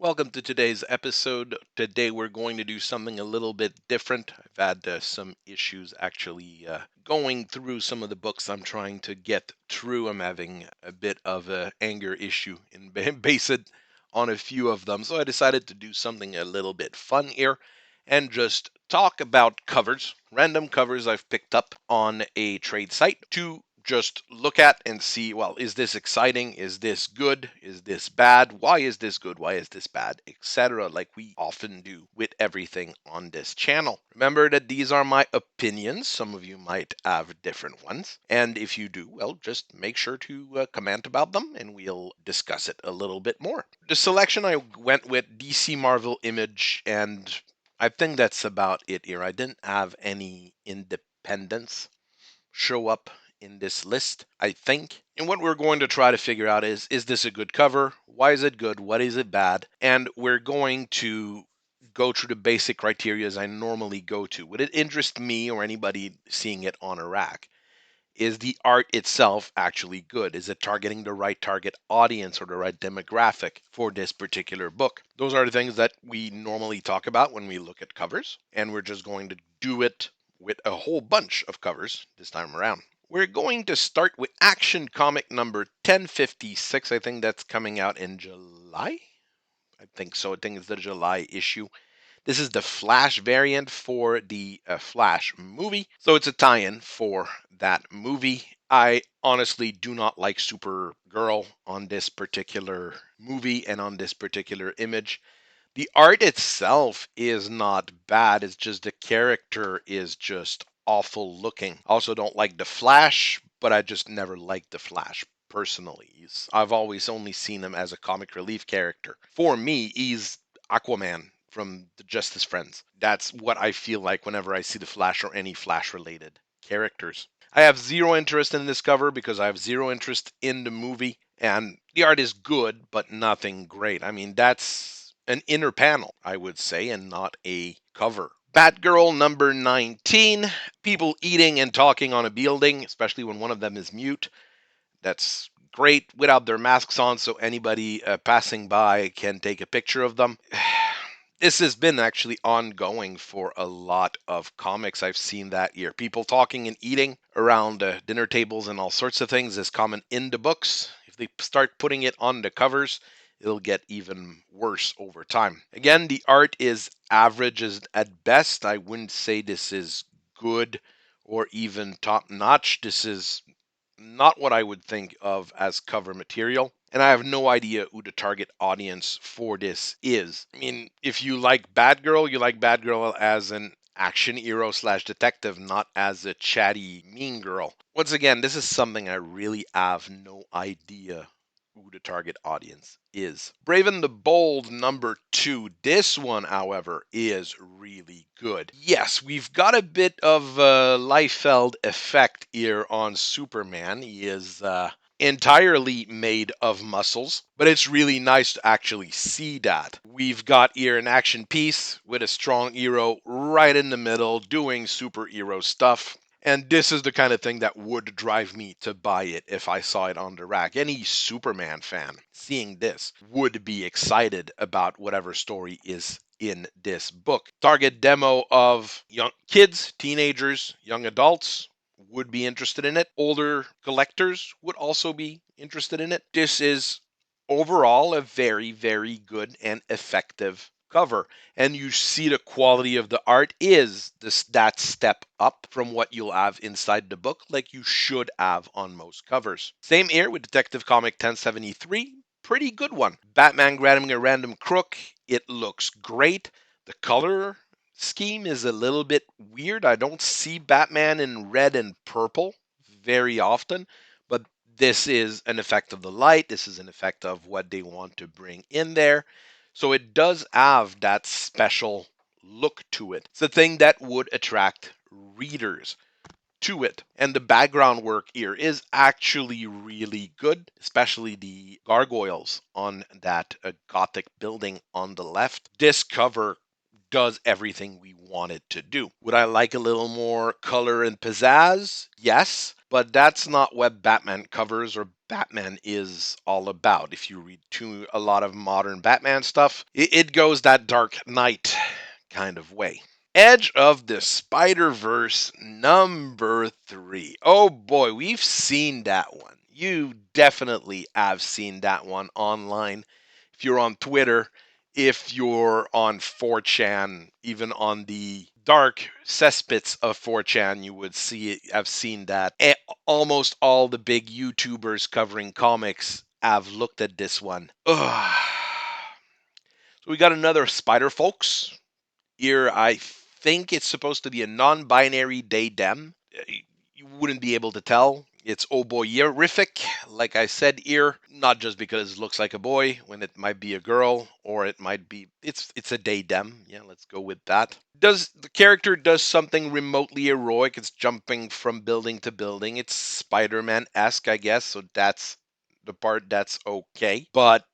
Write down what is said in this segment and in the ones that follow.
Welcome to today's episode. Today we're going to do something a little bit different. I've had some issues actually going through some of the books I'm trying to get through. I'm having a bit of an anger issue in based on a few of them. So I decided to do something a little bit fun here and just talk about covers, random covers I've picked up on a trade site to just look at and see, well, is this exciting? Is this good? Is this bad? Why is this good? Why is this bad? Etc. Like we often do with everything on this channel. Remember that these are my opinions. Some of you might have different ones. And if you do, well, just make sure to comment about them and we'll discuss it a little bit more. The selection I went with DC Marvel Image, and I think that's about it here. I didn't have any independence show up in this list, I think. And what we're going to try to figure out is this a good cover? Why is it good? What is it bad? And we're going to go through the basic criteria as I normally go to. Would it interest me or anybody seeing it on a rack? Is the art itself actually good? Is it targeting the right target audience or the right demographic for this particular book? Those are the things that we normally talk about when we look at covers, and we're just going to do it with a whole bunch of covers this time around. We're going to start with Action Comic number 1056. I think that's coming out in July. I think so. I think it's the July issue. This is the Flash variant for the Flash movie. So it's a tie-in for that movie. I honestly do not like Supergirl on this particular movie and on this particular image. The art itself is not bad. It's just the character is just awful looking. I also don't like the Flash, but I just never liked the Flash personally. I've always only seen him as a comic relief character. For me, he's Aquaman from the Justice Friends. That's what I feel like whenever I see the Flash or any Flash related characters. I have zero interest in this cover because I have zero interest in the movie, and the art is good, but nothing great. I mean, that's an inner panel, I would say, and not a cover. Batgirl number 19. People eating and talking on a building, especially when one of them is mute. That's great without their masks on, so anybody passing by can take a picture of them. This has been actually ongoing for a lot of comics. I've seen that year. People talking and eating around dinner tables and all sorts of things is common in the books. If they start putting it on the covers, it'll get even worse over time. Again, the art is average at best. I wouldn't say this is good or even top notch. This is not what I would think of as cover material. And I have no idea who the target audience for this is. I mean, if you like Batgirl, you like Batgirl as an action hero slash detective, not as a chatty mean girl. Once again, this is something I really have no idea who the target audience is. Brave and the Bold number 2. This one, however, is really good. Yes, we've got a bit of a Liefeld effect here on Superman. He is entirely made of muscles, but it's really nice to actually see that. We've got here an action piece with a strong hero right in the middle doing superhero stuff. And this is the kind of thing that would drive me to buy it if I saw it on the rack. Any Superman fan seeing this would be excited about whatever story is in this book. Target demo of young kids, teenagers, young adults would be interested in it. Older collectors would also be interested in it. This is overall a very, very good and effective cover, and you see the quality of the art is that step up from what you'll have inside the book, like you should have on most covers. Same here with Detective Comic 1073. Pretty good one. Batman grabbing a random crook. It looks great. The color scheme is a little bit weird. I don't see Batman in red and purple very often, but this is an effect of the light. This is an effect of what they want to bring in there. So it does have that special look to it. It's a thing that would attract readers to it. And the background work here is actually really good, especially the gargoyles on that Gothic building on the left. This cover does everything we want it to do. Would I like a little more color and pizzazz? Yes, But that's not what Batman covers or Batman is all about. If you read a lot of modern Batman stuff, it goes that Dark Knight kind of way. Edge of the Spider-Verse #3. Oh boy, we've seen that one. You definitely have seen that one online. If you're on Twitter, if you're on 4chan, even on the dark cesspits of 4chan, you would see it. I've seen that. Almost all the big YouTubers covering comics have looked at this one. Ugh. So we got another Spider-Folx. Here, I think it's supposed to be a non-binary they them. You wouldn't be able to tell. It's oh boyerific, like I said here, not just because it looks like a boy when it might be a girl, or it might be it's a they them. Yeah, let's go with that. Does the character does something remotely heroic? It's jumping from building to building. It's Spider-Man-esque, I guess. So that's the part that's okay. But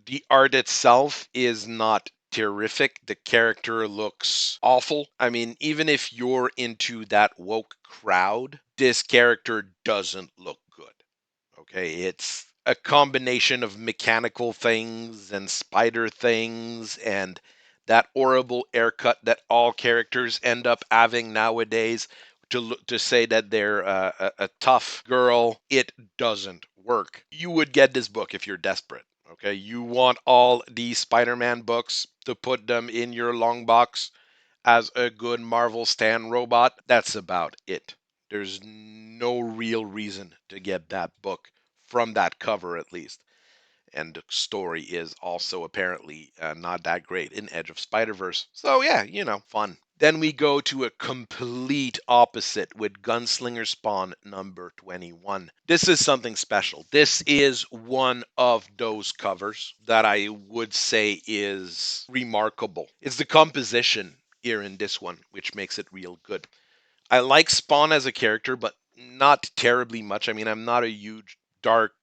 the art itself is not terrific. The character looks awful. I mean, even if you're into that woke crowd, this character doesn't look good. Okay, it's a combination of mechanical things and spider things and that horrible haircut that all characters end up having nowadays to say that they're a tough girl. It doesn't work. You would get this book if you're desperate. Okay, you want all these Spider-Man books to put them in your long box as a good Marvel Stan robot. That's about it. There's no real reason to get that book from that cover, at least. And the story is also apparently not that great in Edge of Spider-Verse. So yeah, fun. Then we go to a complete opposite with Gunslinger Spawn #21. This is something special. This is one of those covers that I would say is remarkable. It's the composition here in this one, which makes it real good. I like Spawn as a character, but not terribly much. I mean, I'm not a huge dark,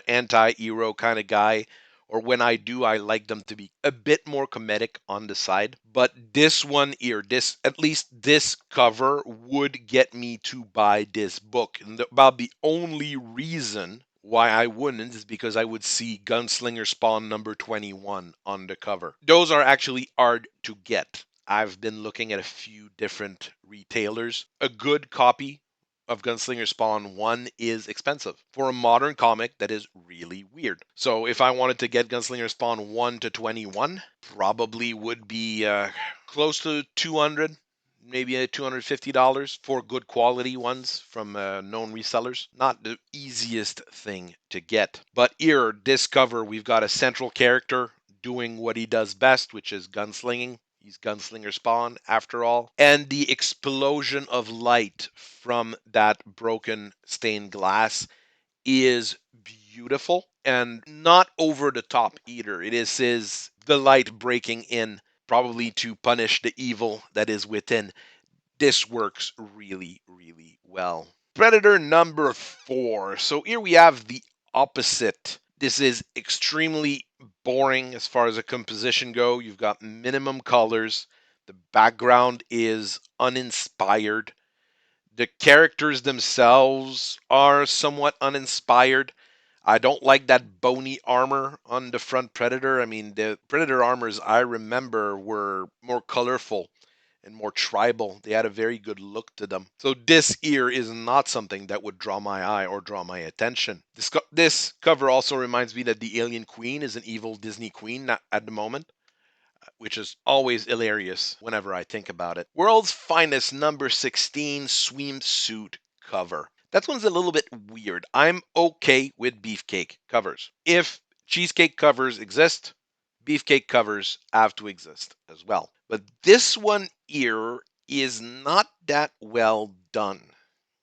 anti-hero kind of guy. Or when I do, I like them to be a bit more comedic on the side. But this one here, at least this cover would get me to buy this book. And about the only reason why I wouldn't is because I would see Gunslinger Spawn #21 on the cover. Those are actually hard to get. I've been looking at a few different retailers. A good copy of Gunslinger Spawn 1 is expensive for a modern comic that is really weird. So if I wanted to get Gunslinger Spawn 1 to 21, probably would be close to 200, maybe $250 for good quality ones from known resellers. Not the easiest thing to get. But here, this cover, we've got a central character doing what he does best, which is gunslinging. He's Gunslinger Spawn, after all. And the explosion of light from that broken stained glass is beautiful and not over the top either. It is the light breaking in, probably to punish the evil that is within. This works really, really well. Predator #4. So here we have the opposite. This is extremely boring as far as a composition go. You've got minimum colors. The background is uninspired. The characters themselves are somewhat uninspired. I don't like that bony armor on the front Predator. I mean, the Predator armors I remember were more colorful and more tribal. They had a very good look to them. So this here is not something that would draw my eye or draw my attention. This cover also reminds me that the Alien Queen is an evil Disney queen at the moment, which is always hilarious whenever I think about it. World's Finest #16 swimsuit cover. That one's a little bit weird. I'm okay with beefcake covers. If cheesecake covers exist, beefcake covers have to exist as well. But this one here is not that well done,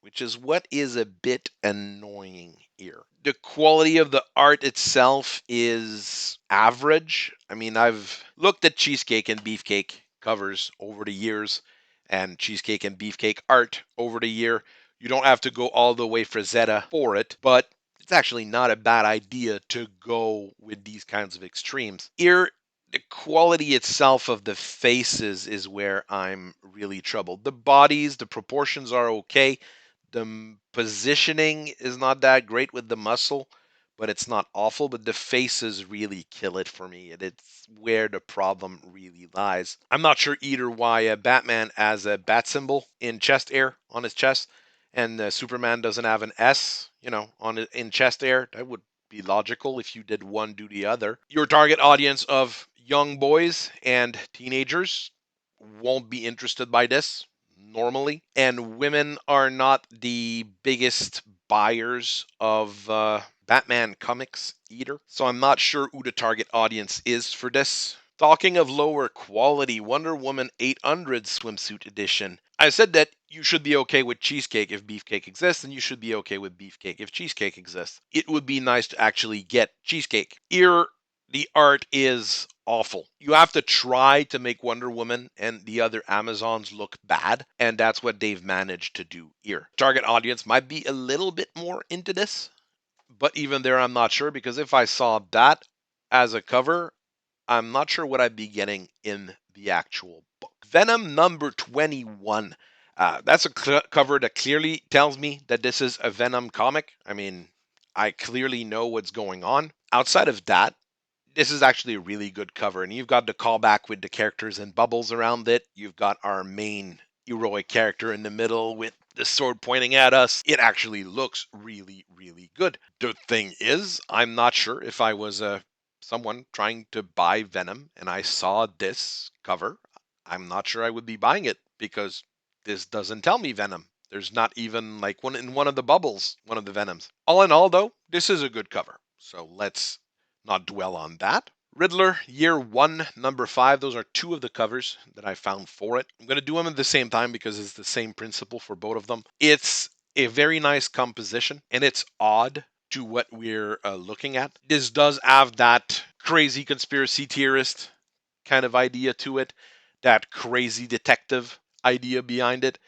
which is what is a bit annoying here. The quality of the art itself is average. I mean, I've looked at cheesecake and beefcake covers over the years and cheesecake and beefcake art over the year. You don't have to go all the way Frazetta for it, but it's actually not a bad idea to go with these kinds of extremes. Here, the quality itself of the faces is where I'm really troubled. The bodies, the proportions are okay. The positioning is not that great with the muscle, but it's not awful. But the faces really kill it for me. And it's where the problem really lies. I'm not sure either why Batman has a bat symbol in chest air on his chest, and Superman doesn't have an S, in chest air. That would be logical if you did one, do the other. Your target audience of young boys and teenagers won't be interested by this normally, and women are not the biggest buyers of Batman comics either. So I'm not sure who the target audience is for this. Talking of lower quality, Wonder Woman 800 swimsuit edition. I said that you should be okay with cheesecake if beefcake exists, and you should be okay with beefcake if cheesecake exists. It would be nice to actually get cheesecake. Here, the art is awful. You have to try to make Wonder Woman and the other Amazons look bad, and that's what they've managed to do here. Target audience might be a little bit more into this, but even there, I'm not sure, because if I saw that as a cover, I'm not sure what I'd be getting in the actual book. Venom number 21. That's a cover that clearly tells me that this is a Venom comic. I mean, I clearly know what's going on. Outside of that, this is actually a really good cover, and you've got the callback with the characters and bubbles around it. You've got our main heroic character in the middle with the sword pointing at us. It actually looks really, really good. The thing is, I'm not sure if I was someone trying to buy Venom and I saw this cover, I'm not sure I would be buying it because this doesn't tell me Venom. There's not even like one in one of the bubbles, one of the Venoms. All in all, though, this is a good cover. So let's not dwell on that. Riddler, Year 1, number 5. Those are two of the covers that I found for it. I'm going to do them at the same time because it's the same principle for both of them. It's a very nice composition, and it's odd to what we're looking at. This does have that crazy conspiracy theorist kind of idea to it, that crazy detective idea behind it.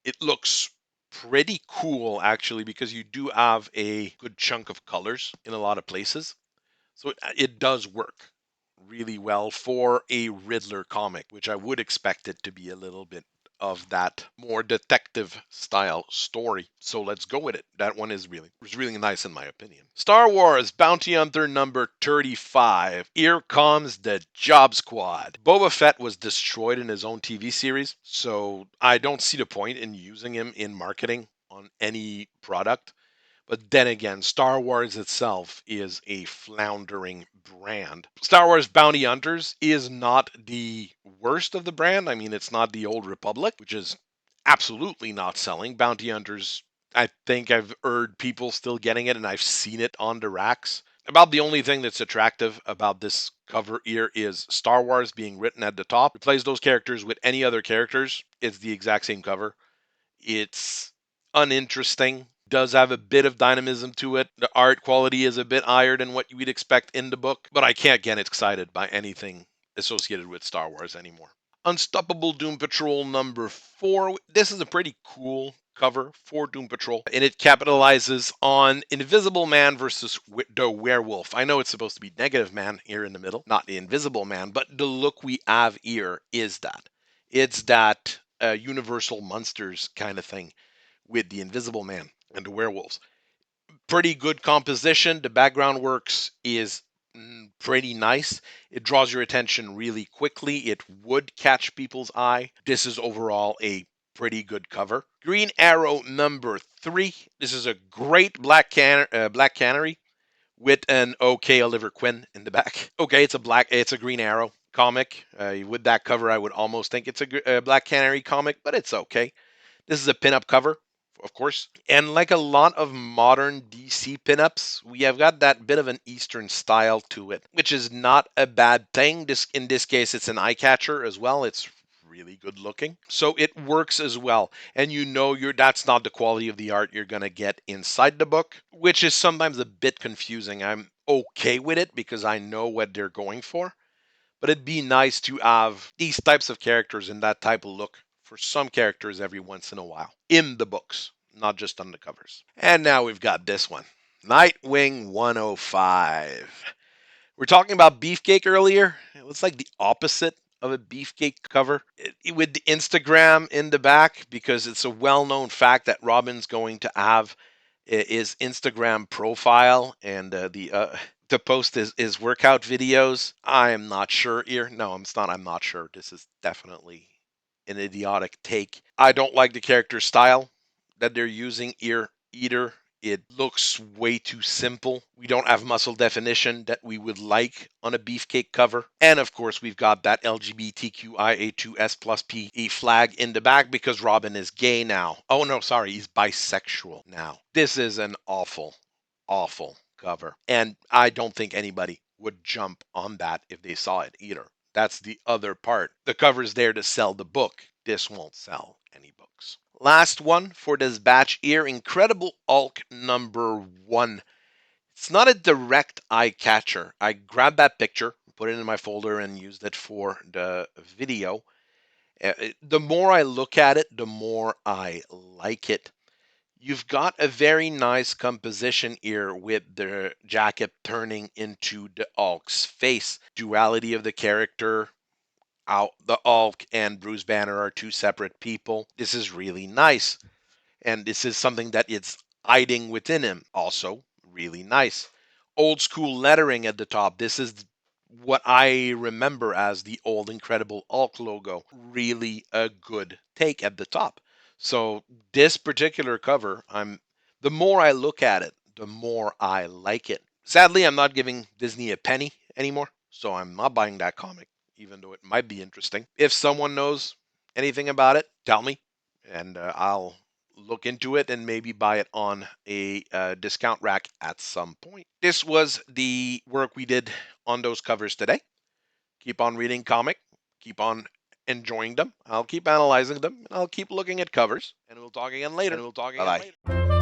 It looks pretty cool, actually, because you do have a good chunk of colors in a lot of places. So it does work really well for a Riddler comic, which I would expect it to be a little bit of that more detective style story. So let's go with it. That one was really nice in my opinion. Star Wars Bounty Hunter number 35. Here comes the Job Squad. Boba Fett was destroyed in his own TV series, so I don't see the point in using him in marketing on any product. But then again, Star Wars itself is a floundering brand. Star Wars Bounty Hunters is not the worst of the brand. I mean, it's not the Old Republic, which is absolutely not selling. Bounty Hunters, I think I've heard people still getting it, and I've seen it on the racks. About the only thing that's attractive about this cover here is Star Wars being written at the top. Replace those characters with any other characters. It's the exact same cover. It's uninteresting. Does have a bit of dynamism to it. The art quality is a bit higher than what you would expect in the book, but I can't get excited by anything associated with Star Wars anymore. Unstoppable Doom Patrol number 4. This is a pretty cool cover for Doom Patrol, and it capitalizes on Invisible Man versus the Werewolf. I know it's supposed to be Negative Man here in the middle, not the Invisible Man, but the look we have here is that. It's that Universal Monsters kind of thing with the Invisible Man and the werewolves. Pretty good composition. The background works is pretty nice. It draws your attention really quickly. It would catch people's eye. This is overall a pretty good cover. Green Arrow number 3. This is a great Black Canary with an okay Oliver Queen in the back. Okay, it's a Green Arrow comic. With that cover, I would almost think it's a Black Canary comic, but it's okay. This is a pinup cover, of course. And like a lot of modern DC pinups, we have got that bit of an Eastern style to it, which is not a bad thing. In this case, it's an eye catcher as well. It's really good looking. So it works as well. And that's not the quality of the art you're going to get inside the book, which is sometimes a bit confusing. I'm okay with it because I know what they're going for. But it'd be nice to have these types of characters in that type of look for some characters every once in a while in the books, not just on the covers. And now we've got this one, Nightwing 105. We're talking about Beefcake earlier. It was like the opposite of a beefcake cover with the Instagram in the back, because it's a well-known fact that Robin's going to have his Instagram profile, and the post is workout videos. I'm not sure here. No, I'm not. I'm not sure. This is definitely an idiotic take. I don't like the character style that they're using here either. It looks way too simple. We don't have muscle definition that we would like on a beefcake cover. And of course, we've got that LGBTQIA2S plus PE flag in the back because Robin is gay now. Oh no, sorry, he's bisexual now. This is an awful, awful cover. And I don't think anybody would jump on that if they saw it either. That's the other part. The cover's there to sell the book. This won't sell any books. Last one for this batch here, Incredible Hulk #1. It's not a direct eye catcher. I grabbed that picture, put it in my folder, and used it for the video. The more I look at it, the more I like it. You've got a very nice composition here with the jacket turning into the Hulk's face. Duality of the character. How the Hulk and Bruce Banner are two separate people. This is really nice. And this is something that it's hiding within him. Also, really nice. Old school lettering at the top. This is what I remember as the old Incredible Hulk logo. Really a good take at the top. So this particular cover, the more I look at it, the more I like it. Sadly, I'm not giving Disney a penny anymore, so I'm not buying that comic, even though it might be interesting. If someone knows anything about it, tell me, and I'll look into it and maybe buy it on a discount rack at some point. This was the work we did on those covers today. Keep on reading comic, keep on enjoying them. I'll keep analyzing them, and I'll keep looking at covers, and we'll talk again later. Bye bye.